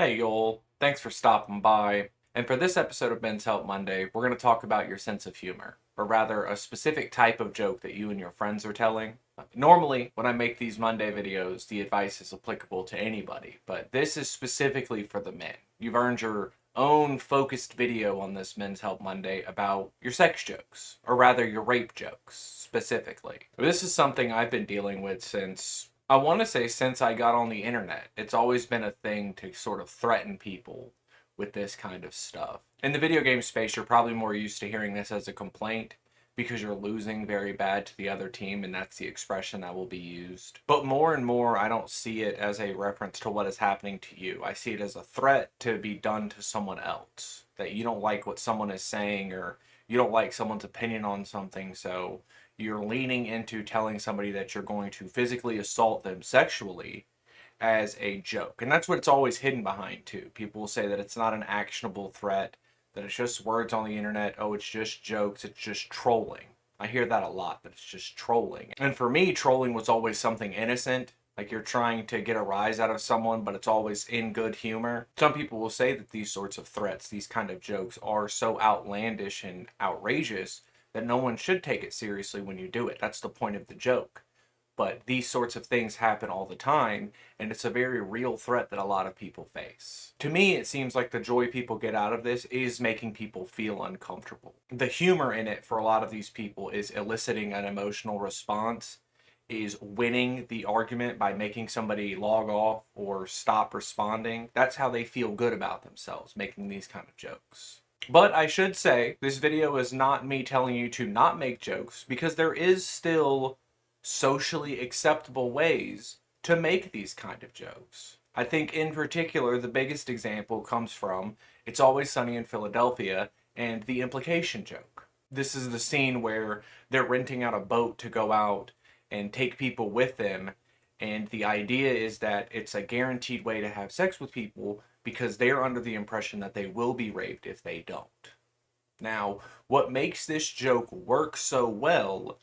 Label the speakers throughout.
Speaker 1: Hey y'all, thanks for stopping by. And for this episode of Men's Help Monday, we're going to talk about your sense of humor, or rather, a specific type of joke that you and your friends are telling. Normally, when I make these Monday videos, the advice is applicable to anybody, but this is specifically for the men. You've earned your own focused video on this Men's Help Monday about your sex jokes, or rather, your rape jokes specifically. This is something I've been dealing with since I want to say since I got on the internet. It's always been a thing to sort of threaten people with this kind of stuff. In the video game space, you're probably more used to hearing this as a complaint because you're losing very bad to the other team, and that's the expression that will be used. But more and more, I don't see it as a reference to what is happening to you. I see it as a threat to be done to someone else. That you don't like what someone is saying, or you don't like someone's opinion on something, so you're leaning into telling somebody that you're going to physically assault them sexually as a joke. And that's what it's always hidden behind, too. People will say that it's not an actionable threat, that it's just words on the internet. Oh, it's just jokes, it's just trolling. I hear that a lot, that it's just trolling. And for me, trolling was always something innocent. Like you're trying to get a rise out of someone, but it's always in good humor. Some people will say that these sorts of threats, these kind of jokes, are so outlandish and outrageous that no one should take it seriously when you do it. That's the point of the joke. But these sorts of things happen all the time, and it's a very real threat that a lot of people face. To me, it seems like the joy people get out of this is making people feel uncomfortable. The humor in it for a lot of these people is eliciting an emotional response, is winning the argument by making somebody log off or stop responding. That's how they feel good about themselves, making these kind of jokes. But I should say, this video is not me telling you to not make jokes, because there is still socially acceptable ways to make these kind of jokes. I think in particular, the biggest example comes from It's Always Sunny in Philadelphia and the implication joke. This is the scene where they're renting out a boat to go out and take people with them, and the idea is that it's a guaranteed way to have sex with people because they're under the impression that they will be raped if they don't. Now, what makes this joke work so well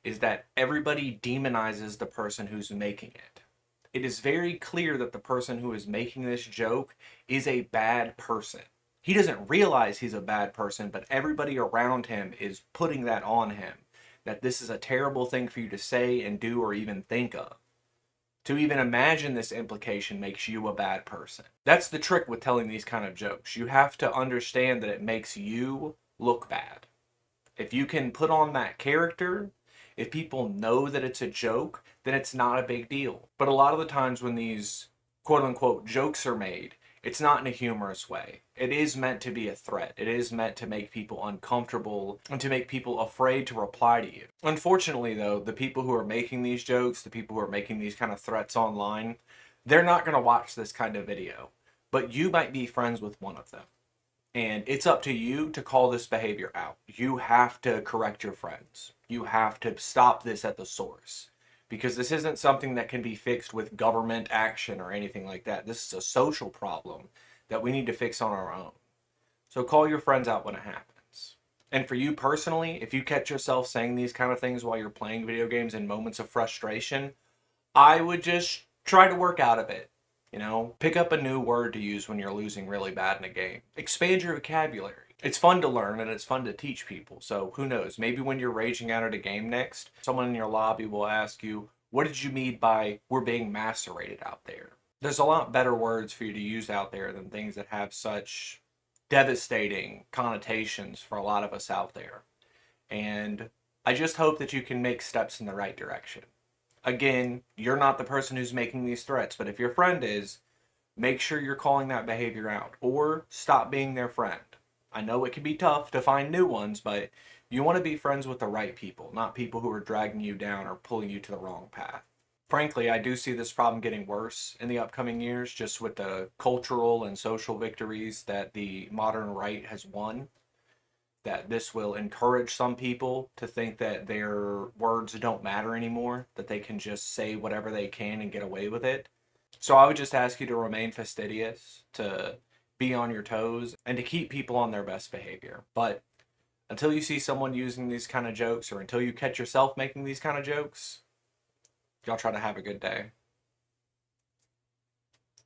Speaker 1: is that everybody demonizes the person who's making it. It is very clear that the person who is making this joke is a bad person. He doesn't realize he's a bad person, but everybody around him is putting that on him. That this is a terrible thing for you to say and do or even think of. To even imagine this implication makes you a bad person. That's the trick with telling these kind of jokes. You have to understand that it makes you look bad. If you can put on that character, if people know that it's a joke, then it's not a big deal. But a lot of the times when these quote unquote jokes are made, it's not in a humorous way. It is meant to be a threat. It is meant to make people uncomfortable and to make people afraid to reply to you. Unfortunately, though, the people who are making these jokes, the people who are making these kind of threats online, they're not going to watch this kind of video. But you might be friends with one of them. And it's up to you to call this behavior out. You have to correct your friends. You have to stop this at the source. Because this isn't something that can be fixed with government action or anything like that. This is a social problem that we need to fix on our own. So call your friends out when it happens. And for you personally, if you catch yourself saying these kind of things while you're playing video games in moments of frustration, I would just try to work out of it. Pick up a new word to use when you're losing really bad in a game. Expand your vocabulary. It's fun to learn and it's fun to teach people. So who knows? Maybe when you're raging out at a game next, someone in your lobby will ask you, what did you mean by we're being macerated out there? There's a lot better words for you to use out there than things that have such devastating connotations for a lot of us out there. And I just hope that you can make steps in the right direction. Again, you're not the person who's making these threats, but if your friend is, make sure you're calling that behavior out or stop being their friend. I know it can be tough to find new ones, but you want to be friends with the right people, not people who are dragging you down or pulling you to the wrong path. Frankly, I do see this problem getting worse in the upcoming years, just with the cultural and social victories that the modern right has won. That this will encourage some people to think that their words don't matter anymore, that they can just say whatever they can and get away with it. So I would just ask you to remain fastidious, to be on your toes, and to keep people on their best behavior. But until you see someone using these kind of jokes, or until you catch yourself making these kind of jokes, y'all try to have a good day.